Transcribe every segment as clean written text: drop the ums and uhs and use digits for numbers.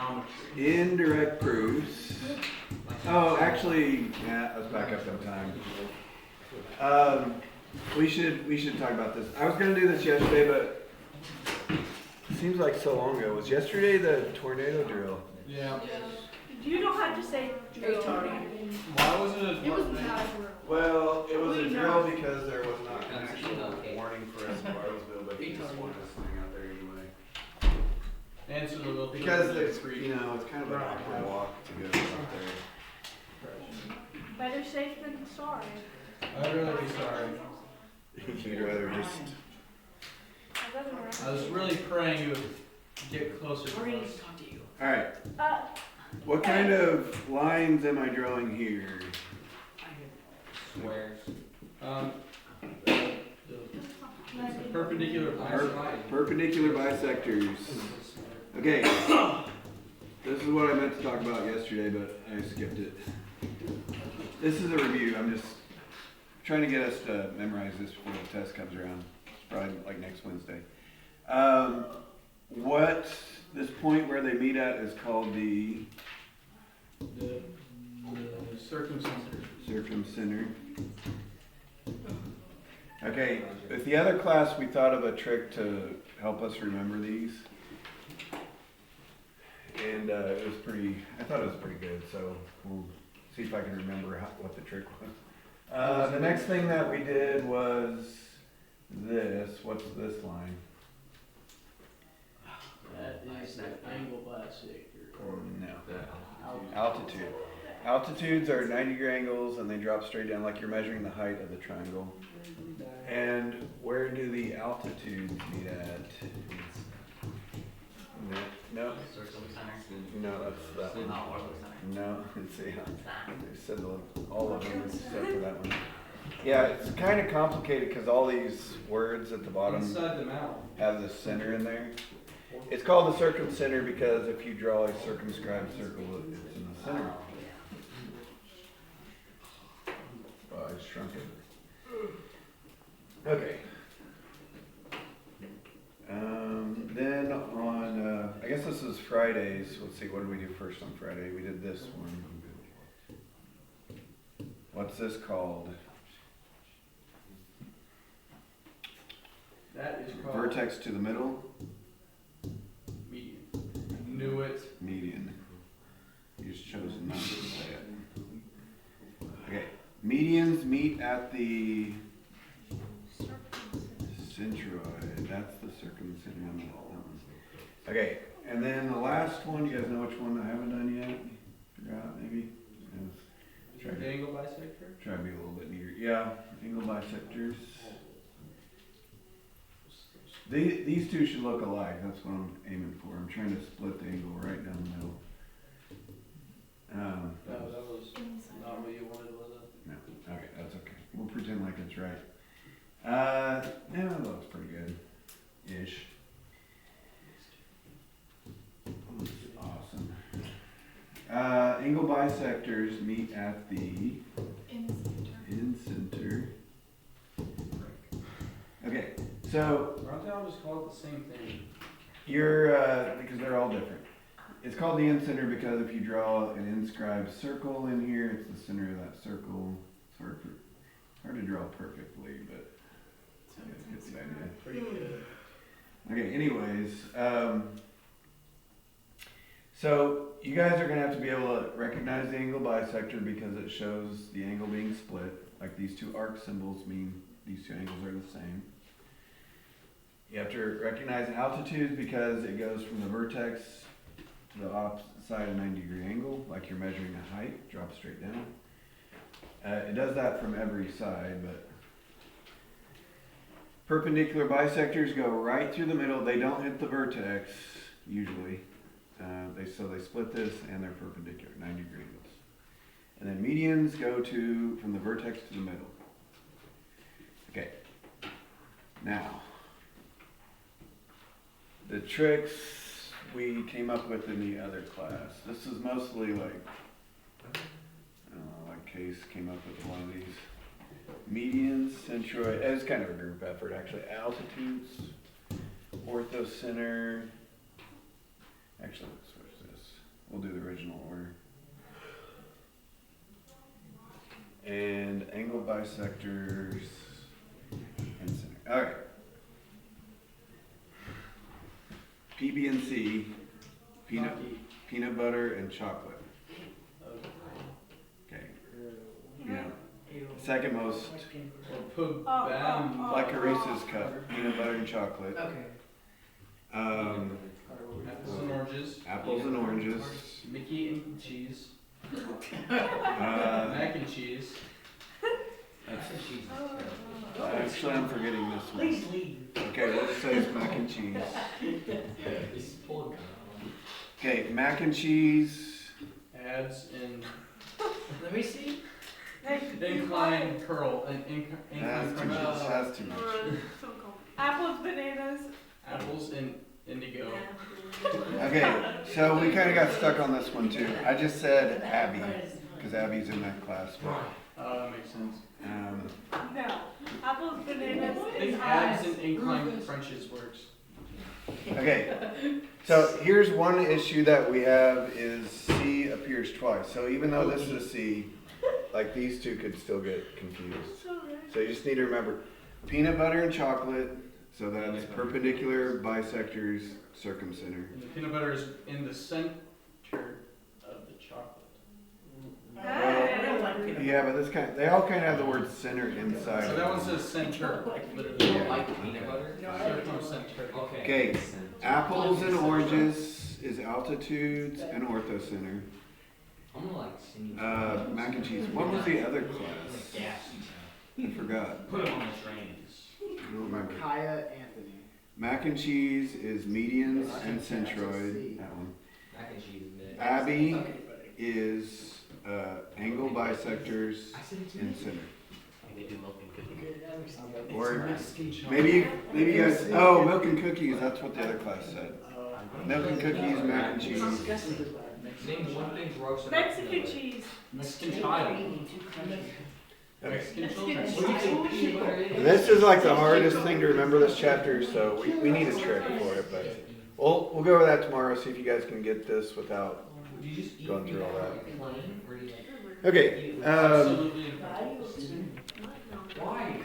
geometry. Indirect proofs. Oh, actually, yeah, let's back up in time. We should talk about this. I was gonna do this yesterday, but it seems like so long ago. Was yesterday the tornado drill? Yeah. You don't have to say drill. Why wasn't it? It was not a drill. Well, it was a We drill know. because there was not an actual warning for us in Bartlesville, but he just wanted us to hang out there anyway. Answer the little. Because it's, you know, it's kind of an awkward walk to go up there. Better safe than sorry. I'd rather be sorry. You'd rather just. I was really praying you would get closer to us. Alright, Uh, what kind of lines am I drawing here? Squares. The perpendicular bisectors. Perpendicular bisectors. Okay, this is what I meant to talk about yesterday, but I skipped it. This is a review. I'm just trying to get us to memorize this before the test comes around. It's probably like next Wednesday. What this point where they meet at is called the The circumcenter. circumcenter. Okay, with the other class, we thought of a trick to help us remember these. And it was pretty, I thought it was pretty good, so we'll see if I can remember what the trick was. The next thing that we did was this. What's this line? That is the angle bisector. No. Altitude. Altitudes are 90-degree angles and they drop straight down like you're measuring the height of the triangle. And where do the altitudes meet at? No, no, that's that one. No, let's see. They said all of them except for that one. Yeah, it's kind of complicated because all these words at the bottom Inside the mouth. have the center in there. It's called the circumcenter because if you draw a circumscribed circle, it's in the center. Oh, I shrunk it. Okay. Then on, I guess this is Fridays. Let's see, what did we do first on Friday? We did this one. What's this called? That is called Vertex to the middle? median. Knew it. Median. You just chose not to say it. Okay. Medians meet at the centroid. That's the circumcenter on that one. Okay. And then the last one, you guys know which one I haven't done yet? Forgot, maybe? Is it the angle bisector? Try to be a little bit neater. Yeah, angle bisectors. These two should look alike. That's what I'm aiming for. I'm trying to split the angle right down the middle. No, that was not what you wanted, was it? No. Okay, that's okay. We'll pretend like it's right. Yeah, that looks pretty good. Ish. Awesome. Angle bisectors meet at the in center. Okay, so Aren't they all just called the same thing? you're because they're all different. It's called the in center because if you draw an inscribed circle in here, it's the center of that circle. It's hard to draw perfectly, but yeah, it's the idea. Pretty good. Okay, anyways, so you guys are going to have to be able to recognize the angle bisector because it shows the angle being split. Like these two arc symbols mean these two angles are the same. You have to recognize altitudes because it goes from the vertex to the opposite side of a 90-degree angle, like you're measuring a height, drop straight down. It does that from every side, but perpendicular bisectors go right through the middle. They don't hit the vertex, usually. So they split this and they're perpendicular, 90-degree angles. And then medians go from the vertex to the middle. Okay. Now, the tricks we came up with in the other class. This is mostly like, I don't know, like Case came up with one of these. Medians, centroid, it's kind of a group effort actually. Altitudes, orthocenter. Actually, let's switch this. we'll do the original order. And angle bisectors and center. Alright. PB and C, peanut butter and chocolate. Okay. Yeah. Second most, Licorice's cup, peanut butter and chocolate. Okay. Apples and oranges. Apples and oranges. Mickey and cheese. Uh, Mac and cheese. Actually, I'm forgetting this one. Please leave. Okay, let's say it's mac and cheese. Okay, mac and cheese. Adds in Let me see. incline curl and That's incline too much. crunches. That's too much. Apples, bananas. Apples and indigo. Okay, so we kind of got stuck on this one too. I just said Abby, because Abby's in that class. That makes sense. No. Apples, bananas, I think and adds eyes. and incline crunches works. Okay, so here's one issue that we have is C appears twice. So even though this is a C, like these two could still get confused. So you just need to remember peanut butter and chocolate. So that's perpendicular bisectors circumcenter. And the peanut butter is in the center of the chocolate. I don't like peanut butter. Yeah, but this they all kind of have the word center inside. So that one says center, literally. Yeah. Like peanut butter? Circumcenter. Okay, apples and oranges is altitudes and orthocenter. I'm gonna like sing. Mac and cheese. What was the other class? Gas. I forgot. Put him on the trains. I don't remember. Kaya Anthony. Mac and cheese is medians and centroid. That one. Mac and cheese mix. Abby Okay, buddy. is angle bisectors I said it to and center. They do milk and cookies. Okay, that makes sense. Or maybe you guys. Oh, milk and cookies. That's what the other class said. Milk and cookies, mac and cheese. Name one thing gross about Mexican peanut butter. cheese. Mexican child. Okay. Mexican children. Mexican What do you think peanut butter is? This is like the hardest thing to remember this chapter, so we need a trick for it, but we'll go over that tomorrow, see if you guys can get this without. Do you just eat Going through all peanut that. butter plain, or do you like? Okay, Absolutely. Why?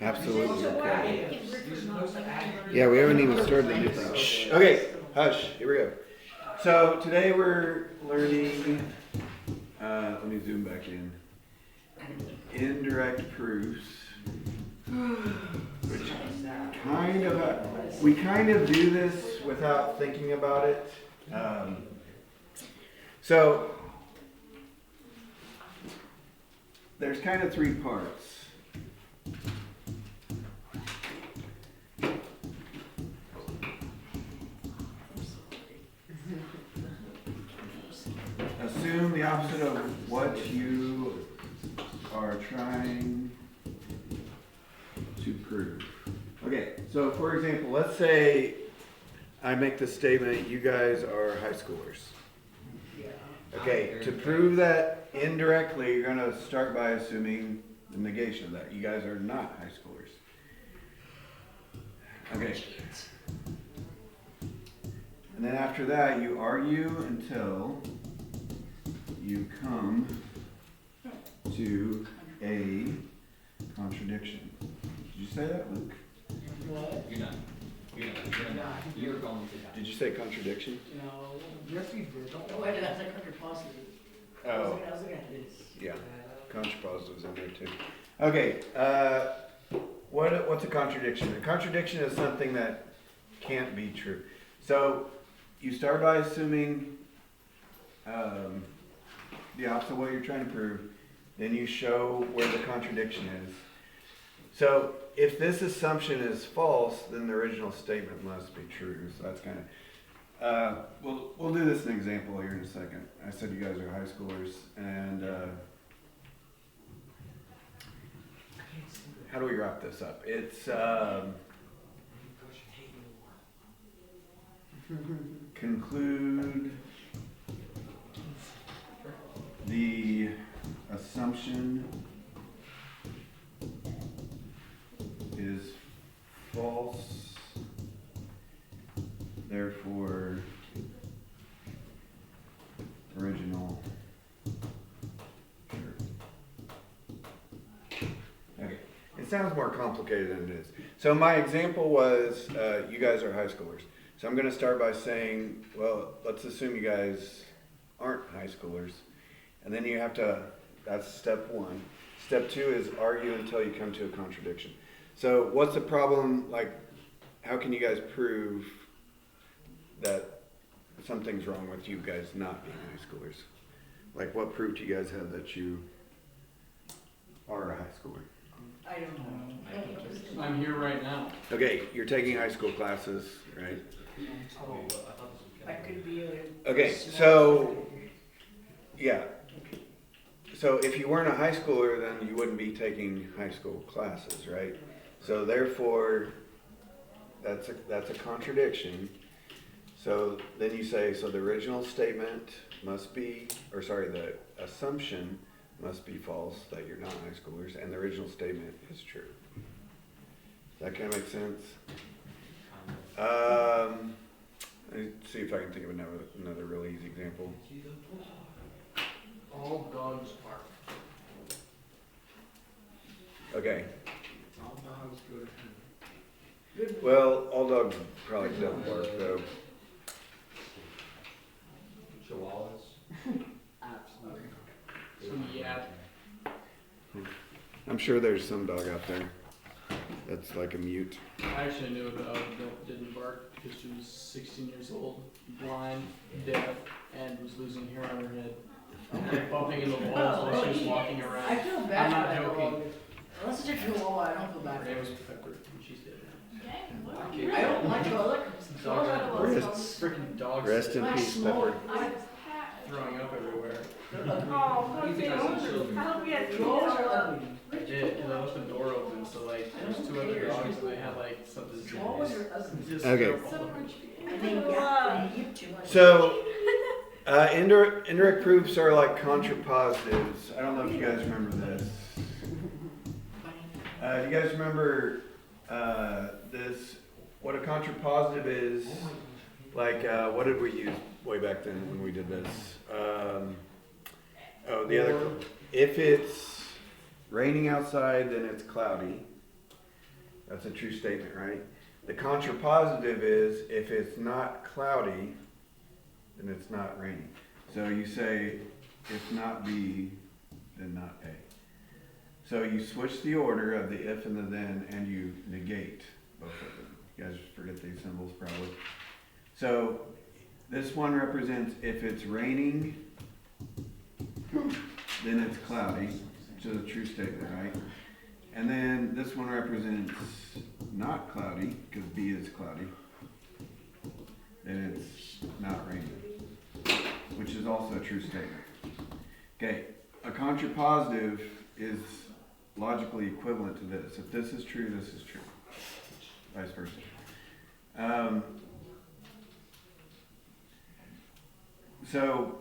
absolutely okay. You're supposed to add. Yeah, we haven't even started the new thing. Shh. Okay, hush, here we go. So today we're learning, let me zoom back in, indirect proofs, which we kind of do this without thinking about it. So there's kind of three parts. Assume the opposite of what you are trying to prove. Okay, so for example, let's say I make the statement, you guys are high schoolers. Okay, to prove that indirectly, you're going to start by assuming the negation of that. You guys are not high schoolers. Okay. And then after that, you argue until you come to a contradiction. Did you say that, Luke? What? You're done. You're done. You're done. You're going to die. Did you say contradiction? No. Yes, you did. Don't wait, that's like contrapositive. Oh, I was looking at this. yeah. Contrapositives in there too. Okay, what's a contradiction? A contradiction is something that can't be true. So you start by assuming the opposite of what you're trying to prove, then you show where the contradiction is. So if this assumption is false, then the original statement must be true. So that's kind of, we'll do this in an example here in a second. I said you guys are high schoolers, and how do we wrap this up? It's conclude the assumption is false, therefore it sounds more complicated than it is. So my example was, you guys are high schoolers. So I'm gonna start by saying, well, let's assume you guys aren't high schoolers. And then you have to, that's step one. Step two is argue until you come to a contradiction. So what's the problem, like, how can you guys prove that something's wrong with you guys not being high schoolers? Like, what proof do you guys have that you are a high schooler? I don't know. I'm here right now. Okay, you're taking high school classes, right? Oh, I thought this was. I could be a. Okay, small so- senator. Yeah. So if you weren't a high schooler, then you wouldn't be taking high school classes, right? So therefore, that's a contradiction. So then you say, so the original statement must be, or sorry, the assumption must be false that you're not high schoolers, and the original statement is true. Does that kind of make sense? Let me see if I can think of another really easy example. All dogs bark. Okay, All dogs go to heaven. Good. well, all dogs probably don't bark though. Chihuahuas. Absolutely. Some yap. I'm sure there's some dog out there that's like a mute. I actually knew a dog that didn't bark because she was 16 years old, blind, deaf, and was losing hair on her head. Like bumping into walls while she was walking I around. feel bad I'm not for that joking. dog. Unless it's a chihuahua, I don't feel Her bad name for was it. Pepper, and she's dead now. I don't like dogs. Dog Rest- freaking dogs Rest in My peace, small- Pepper. throwing up everywhere. Oh, poor You think I thing. see children? I hope you had two Dogs all are up. ugly. I did, because I left the door open, so like, there's two other dogs, and they had like something. Chihuahuas are ugly. Just Okay. throw all over. And they yip too much. So, indirect proofs are like contrapositives. I don't know if you guys remember this. Do you guys remember this? What a contrapositive is? Like, what did we use way back then when we did this? The other. If it's raining outside, then it's cloudy. That's a true statement, right? The contrapositive is if it's not cloudy, then it's not raining. So you say, if not B, then not A. So you switch the order of the if and the then, and you negate both of them. You guys forget these symbols probably. So this one represents if it's raining, then it's cloudy, which is a true statement, right? And then this one represents not cloudy, because B is cloudy. Then it's not raining, which is also a true statement. Okay, a contrapositive is logically equivalent to this. If this is true, this is true. Vice versa. So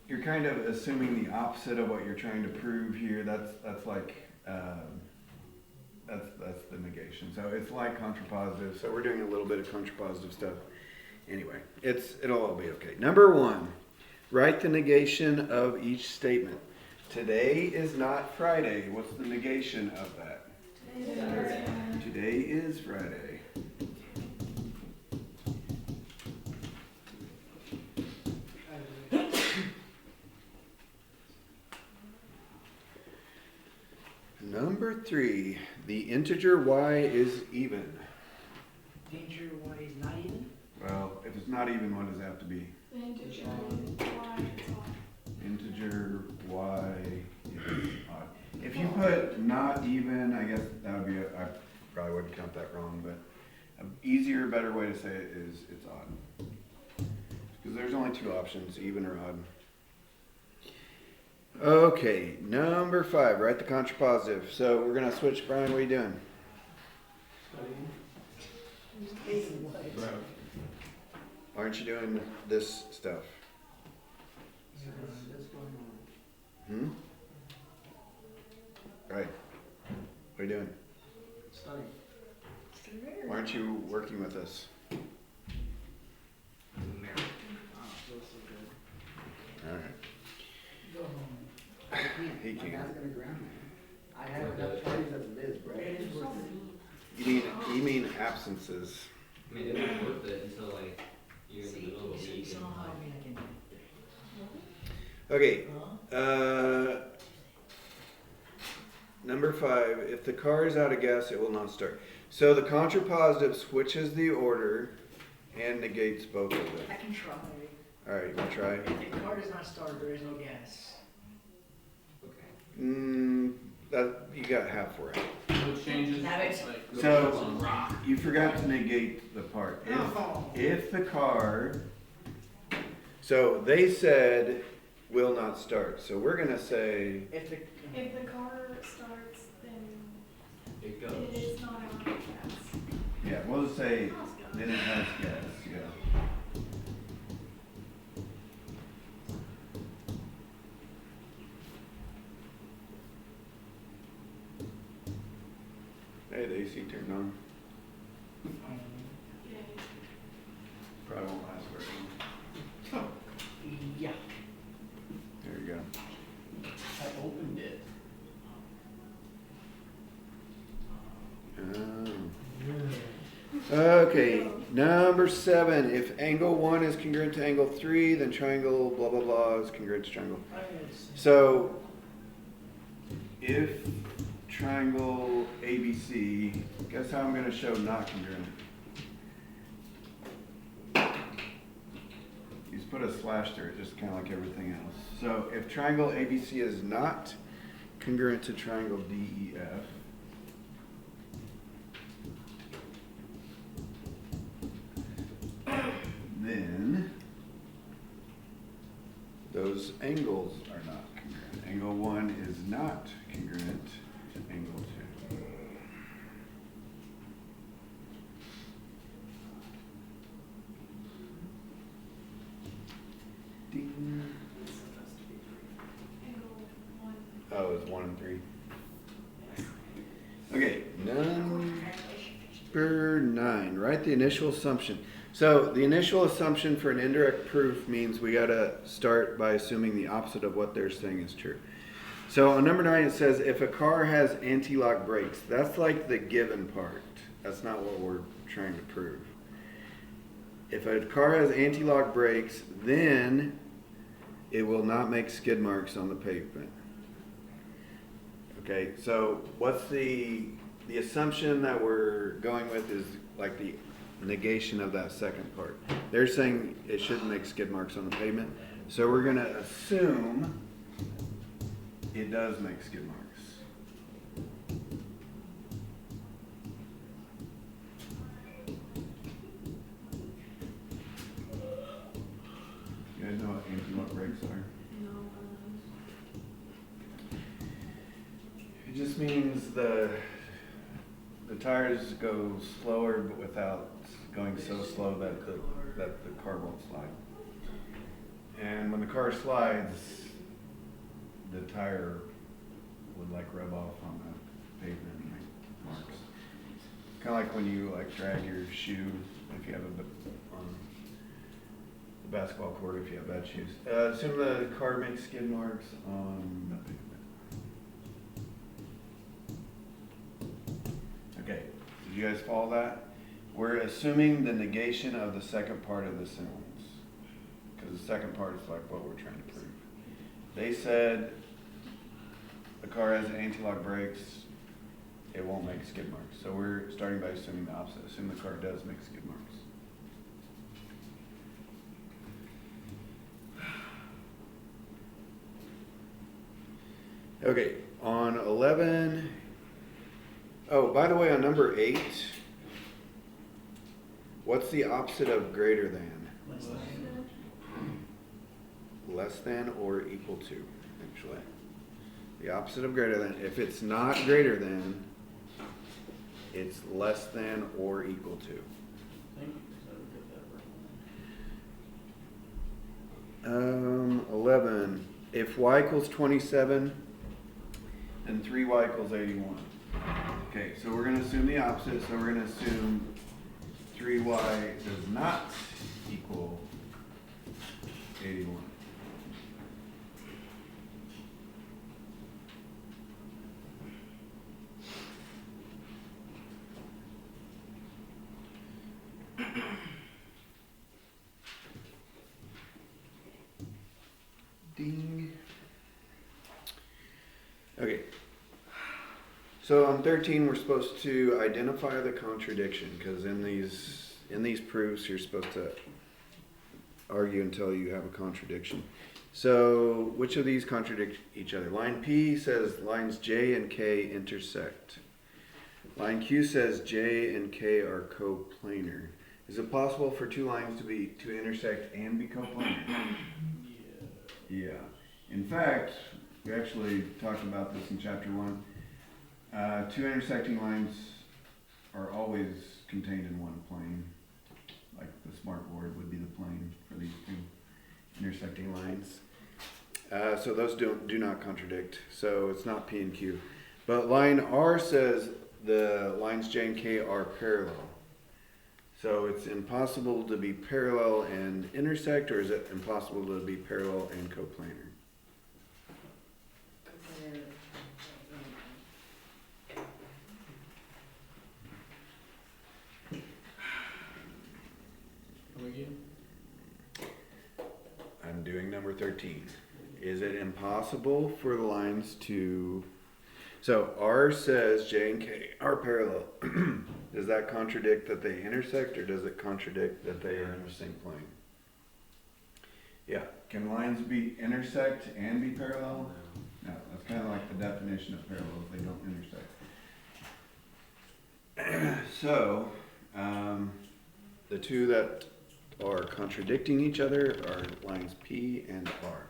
you're kind of assuming the opposite of what you're trying to prove here. That's like that's the negation. So it's like contrapositive. So we're doing a little bit of contrapositive stuff. Anyway, it'll all be okay. Number one, write the negation of each statement. Today is not Friday. What's the negation of that? Today is Friday. Number three, the integer y is even. Danger why he's not even? Well, if it's not even, what does it have to be? Integer Integer y is odd. If you put not even, I guess that would be, I probably wouldn't count that wrong, but an easier, better way to say it is it's odd. Because there's only two options, even or odd. Okay, number five, write the contrapositive. So we're going to switch. Brian, what are you doing? Why aren't you doing this stuff? Hmm? Right. What are you doing? Study. Why aren't you working with us? Alright. Go home. He My can. dad's gonna ground me. I have enough parties as it is, bro. It is worth it. You mean absences? I mean, it was worth it until like, you're in the middle of a See, week so and how like, I mean, Okay, Huh? number 5, if the car is out of gas, it will not start. So the contrapositive switches the order and negates both of them. I can try. Alright, you wanna try? If the car does not start, there is no gas. okay. That, you got half right. Which changes, Have it. like. So- goes on rock. You forgot to negate the part. Oh. If the car, so they said will not start, so we're gonna say, If the, If the car starts, then It it goes. is not on gas. yeah, we'll just say, then it has gas, yeah. Hey, the AC turned on. Okay. Probably won't last very long. yeah. There you go. I opened it. Okay, number 7. If angle 1 is congruent to angle 3, then triangle blah blah blah is congruent to triangle. So, if triangle ABC, guess how I'm going to show not congruent? You just put a slash through it, just kind of like everything else. So, if triangle ABC is not congruent to triangle DEF, then those angles are not congruent. Angle 1 is not congruent to angle 2. Ding. Angle 1. Oh, it's 1 and 3. Okay, number 9. Write the initial assumption. So the initial assumption for an indirect proof means we gotta start by assuming the opposite of what they're saying is true. So on number 9 it says if a car has anti-lock brakes, that's like the given part. That's not what we're trying to prove. If a car has anti-lock brakes, then it will not make skid marks on the pavement. Okay, so what's the assumption that we're going with is like the negation of that second part. They're saying it shouldn't make skid marks on the pavement, so we're gonna assume it does make skid marks. You guys know what anti-lock brakes are? No. It just means the tires go slower, but without going so slow that the car won't slide. And when the car slides, the tire would like rub off on the pavement and make marks. Kind of like when you like drag your shoe if you have on the basketball court if you have bad shoes. Assume the car makes skid marks on the pavement. Okay, did you guys follow that? We're assuming the negation of the second part of the sentence. Because the second part is like what we're trying to prove. They said the car has anti-lock brakes, it won't make skid marks. So we're starting by assuming the opposite. Assume the car does make skid marks. Okay, on 11, oh, by the way, on number 8, what's the opposite of greater than? Less than or equal to, actually. The opposite of greater than, if it's not greater than, it's less than or equal to. Thank you, 'cause I would get that right. 11, if y equals 27, then 3y equals 81. Okay, so we're going to assume the opposite, so we're going to assume 3y does not equal 81. Ding. Okay. So on 13, we're supposed to identify the contradiction, because in these proofs, you're supposed to argue until you have a contradiction. So which of these contradict each other? Line P says lines J and K intersect. Line Q says J and K are coplanar. Is it possible for two lines to intersect and be coplanar? Yeah. Yeah. In fact, we actually talked about this in chapter 1. Two intersecting lines are always contained in one plane. Like the smartboard would be the plane for these two intersecting lines. So those do not contradict. So it's not P and Q. But line R says the lines J and K are parallel. So it's impossible to be parallel and intersect, or is it impossible to be parallel and coplanar? Come again? I'm doing number 13. Is it impossible for the lines to... So R says J and K are parallel. Does that contradict that they intersect, or does it contradict that they are in the same plane? Yeah. Can lines be intersect and be parallel? No. That's kind of like the definition of parallel. They don't intersect. So, the two that are contradicting each other are lines P and R.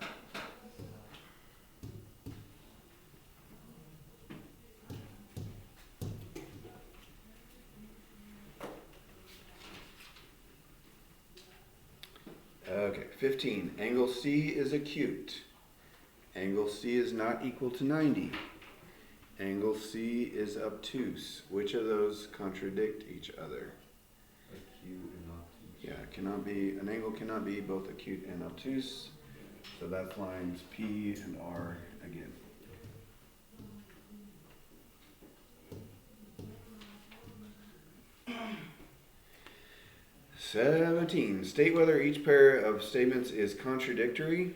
Okay, 15. Angle C is acute. Angle C is not equal to 90. Angle C is obtuse. Which of those contradict each other? Acute and obtuse. Yeah, it cannot be, an angle cannot be both acute and obtuse. So that's lines P and R again. "17. State whether each pair of statements is contradictory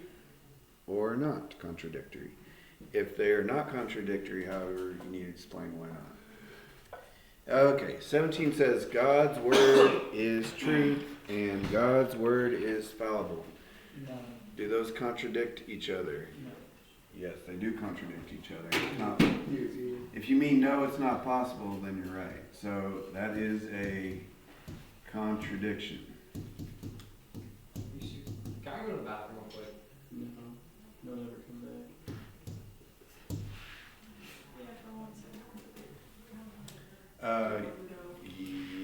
or not contradictory. If they are not contradictory, however, you need to explain why not." Okay, 17 says God's word is truth and God's word is fallible. No. Do those contradict each other? No. Yes, they do contradict each other. It's not, if you mean no, it's not possible, then you're right. So that is a contradiction. You should, can I go to the bathroom real quick? No. They'll never come back. Yeah, for 1 second.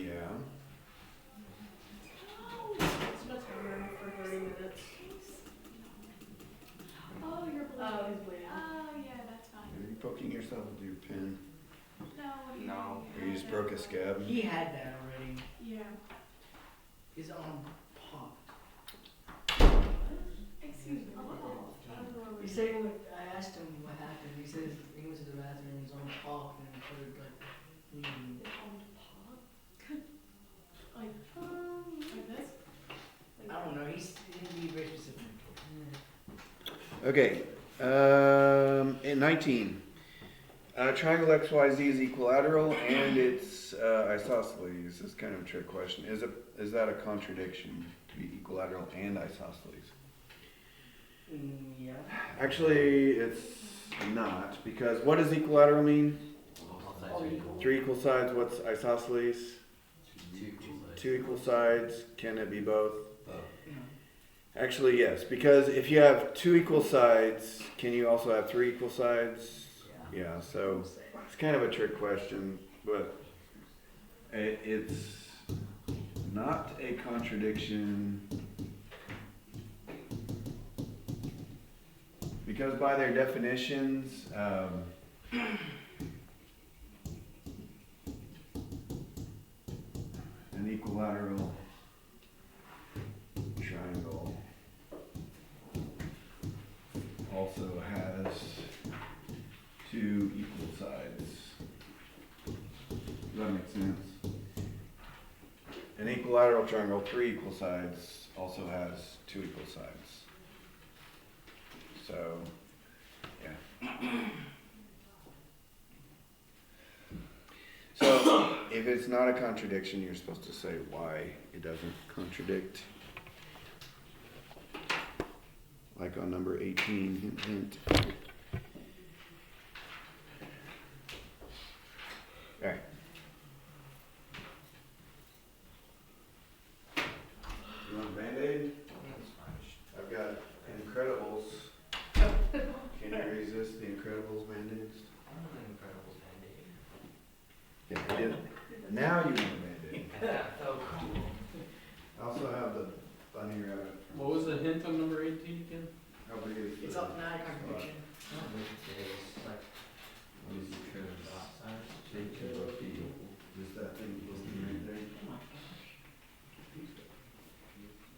Yeah. It's about to run for 30 minutes. Oh, you're bleeding. Oh, he's bleeding. Oh, yeah, that's Are fine. you poking yourself with your pen? No, what do you No. mean? Or you just broke a scab? He had that already. Yeah. His arm popped. Excuse me. Oh, I don't know He said, I asked him what happened. He says he went to the bathroom and his arm popped and it started like bleeding. It armed pop. Like this? Like, I don't know. He didn't be very specific. Okay. In 19. Triangle XYZ is equilateral and it's isosceles. This is kind of a trick question. Is that a contradiction to be equilateral and isosceles? Yeah. Actually, it's not, because what does equilateral mean? All sides All are equal. 3 equal sides. What's isosceles? 2 equal sides. 2 equal sides. Can it be both? Oh. Yeah. Actually, yes, because if you have 2 equal sides, can you also have 3 equal sides? Yeah, so it's kind of a trick question, but it's not a contradiction because by their definitions, an equilateral triangle also has 2 equal sides. Does that make sense? An equilateral triangle, 3 equal sides, also has 2 equal sides. So, yeah. So, if it's not a contradiction, you're supposed to say why it doesn't contradict. Like on number 18, hint, hint. Alright. You want a Band-Aid? I've got Incredibles. Can you resist the Incredibles Band-Aids? Yeah, I did. Now you want a Band-Aid. I also have the bunny rabbit. What was the hint on number 18 again? How big is It's the- up, not a contradiction. What is it? Just that thing looking right there?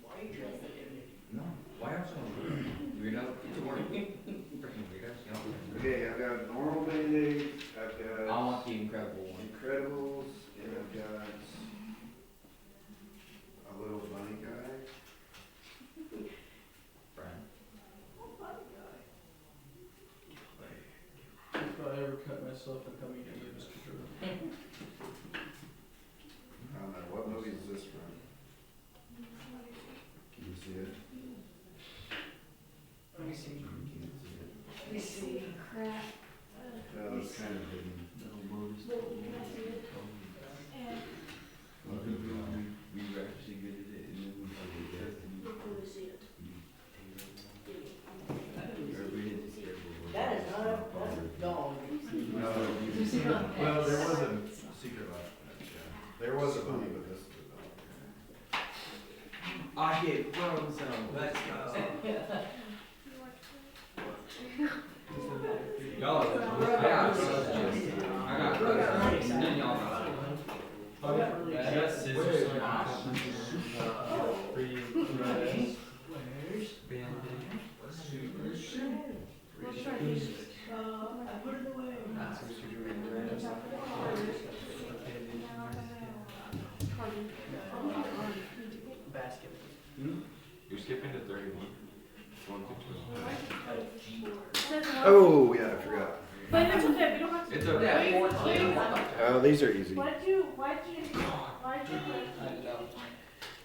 Why are you trying to get it? No, why else weirdo? It's a word. Freaking weirdos, you know? Okay, I've got normal Band-Aids, I've I got want the incredible one. Incredibles, and I've got a little bunny guy. Brian. If I ever cut myself, I'm coming to you, Mr. Drew. I don't know, what movie is this from? Can you see it? Let me see. Can't see it. Let me see. Crap. No, it's kind of hidden. And We were actually good at it, and then we forget it. before we see it. That is not a, that's a dog. No, Did you see it on well, X? there was a secret life, yeah. There was a bunny, but this is a dog. I get frozen, let's go. Y'all are the I got frozen, and then y'all got Yes, Where's Let's try these. I put it away. basket. You're skipping to 31. 1 to 12. Oh, yeah, I forgot. But it's okay, we don't have to. It's okay. Oh, these are easy. Why'd you?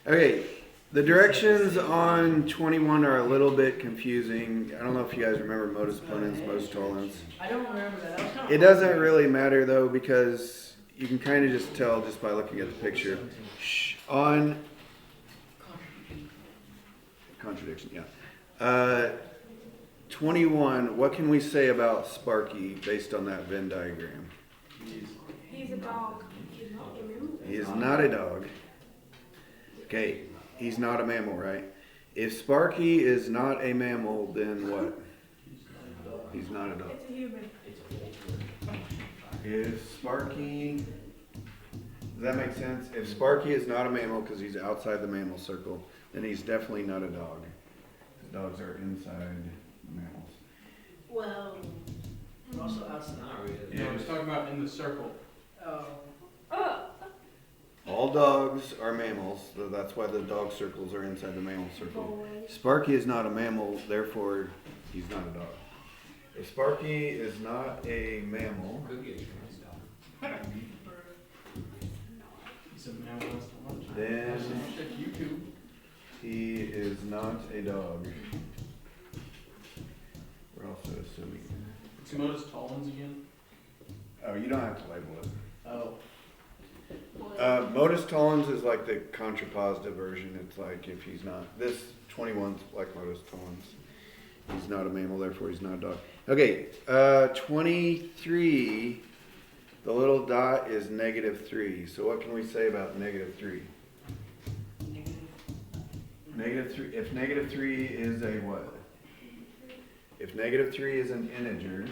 Okay, the directions on 21 are a little bit confusing. I don't know if you guys remember modus ponens, modus tollens. I don't remember that. That was kind of. It doesn't really matter though because you can kind of just tell just by looking at the picture. On contradiction, yeah. 21, what can we say about Sparky based on that Venn diagram? He's a dog. He is not a dog. Okay, he's not a mammal, right? If Sparky is not a mammal, then what? He's not a dog. It's a human. If Sparky, does that make sense? If Sparky is not a mammal because he's outside the mammal circle, then he's definitely not a dog. Dogs are inside mammals. Well, also outside. Not really. Yeah, I was talking about in the circle. Oh. All dogs are mammals, so that's why the dog circles are inside the mammal circle. Sparky is not a mammal, therefore he's not a dog. If Sparky is not a mammal, Could get a He's a man who wants to watch. then Check YouTube. he is not a dog. We're also assuming. What's modus tollens again? Oh, you don't have to label it. Oh. Modus tollens is like the contrapositive version. It's like if he's not, this 21's like modus tollens. He's not a mammal, therefore he's not a dog. Okay, 23, the little dot is -3. So what can we say about -3? -3, if -3 is a what? If -3 is an integer,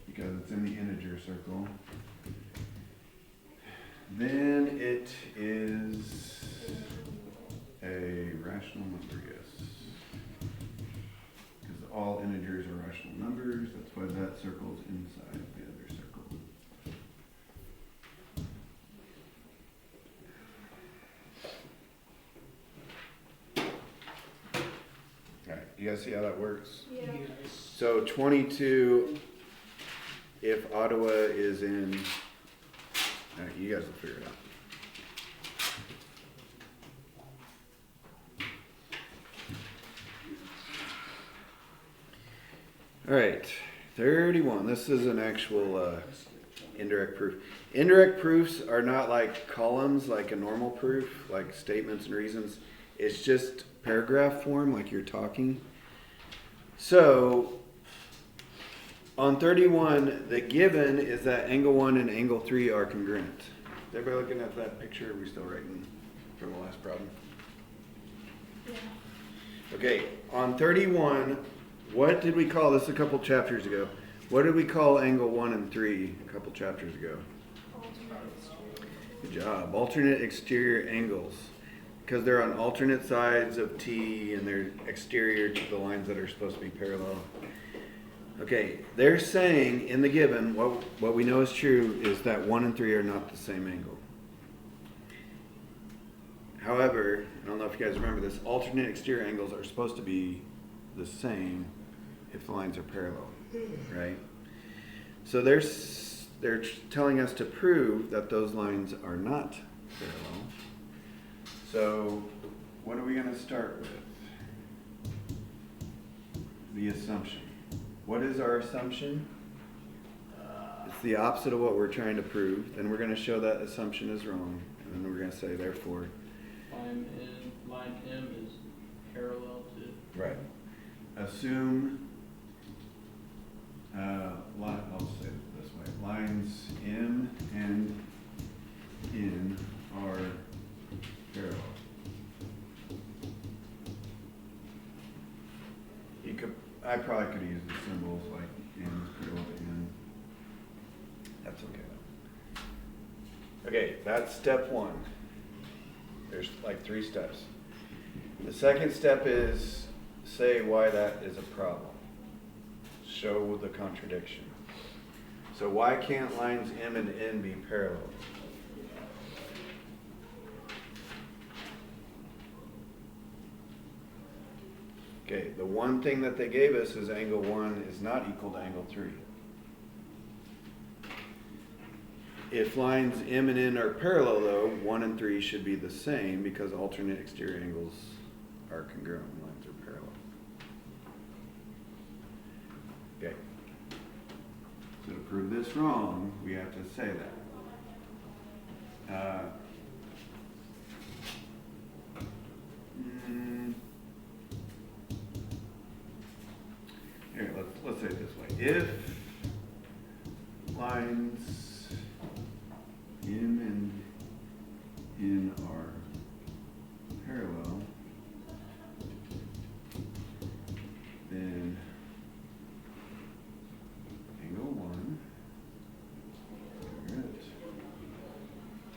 because it's in the integer circle, then it is a rational number, yes. Because all integers are rational numbers, that's why that circle is inside the other circle. You guys see how that works? Yeah. So 22, if Ottawa is in, alright, you guys will figure it out. Alright, 31, this is an actual indirect proof. Indirect proofs are not like columns like a normal proof, like statements and reasons. It's just paragraph form like you're talking. So, on 31, the given is that angle 1 and angle 3 are congruent. Is everybody looking at that picture? Are we still writing from the last problem? Yeah. Okay, on 31, what did we call this a couple chapters ago? What did we call angle 1 and 3 a couple chapters ago? Good job. Alternate exterior angles. Because they're on alternate sides of T and they're exterior to the lines that are supposed to be parallel. Okay, they're saying in the given, what we know is true is that 1 and 3 are not the same angle. However, I don't know if you guys remember this, alternate exterior angles are supposed to be the same if the lines are parallel, right? So they're telling us to prove that those lines are not parallel. So what are we going to start with? The assumption. What is our assumption? It's the opposite of what we're trying to prove. Then we're going to show that assumption is wrong. And then we're going to say, therefore. Line M is parallel to. Right. Assume, I'll say it this way. Lines M and N are parallel. I probably could use the symbols like N is parallel to N. That's okay though. Okay, that's step 1. There's like 3 steps. The second step is say why that is a problem. Show the contradiction. So why can't lines M and N be parallel? Okay, the one thing that they gave us is angle 1 is not equal to angle 3. If lines M and N are parallel though, 1 and 3 should be the same because alternate exterior angles are congruent when lines are parallel. Okay. So to prove this wrong, we have to say that. Here, let's say it this way. If lines M and N are parallel, then angle 1 congruent.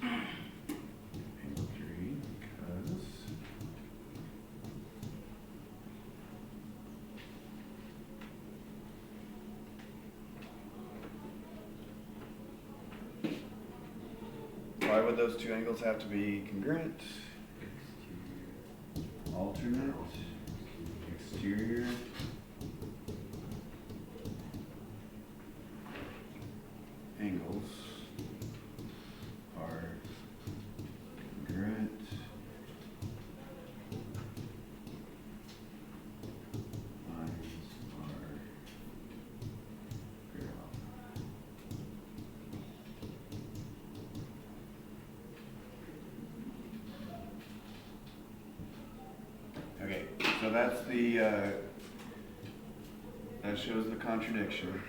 Angle 3 because why would those 2 angles have to be congruent? Alternate exterior angles are congruent lines are parallel. Okay, so that's the, that shows the contradiction.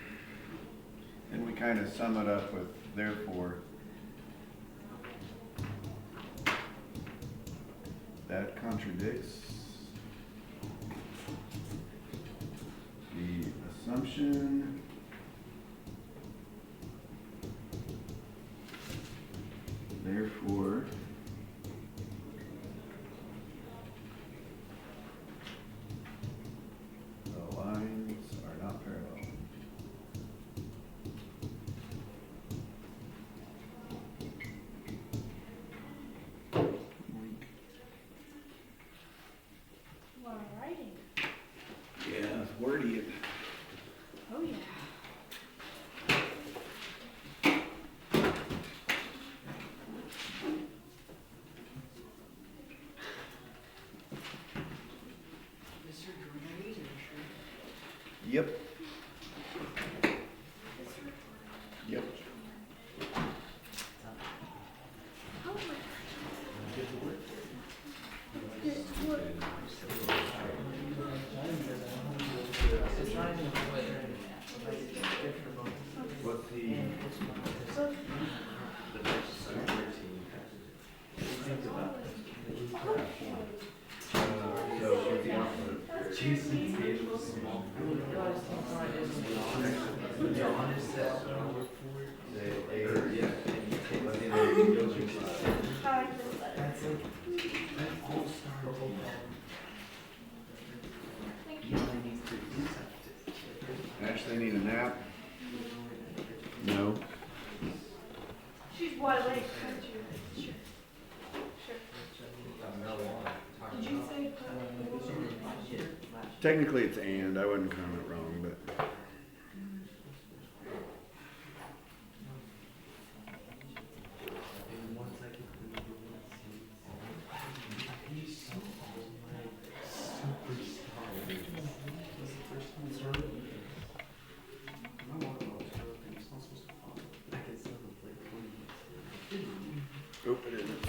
And we kind of sum it up with therefore. That contradicts the assumption therefore the lines are not parallel. Well, writing. Yep. Yep. What's the? Ashley, need a nap? No. She's wide awake, aren't you? Sure. Did you say? Technically it's and, I wouldn't comment wrong.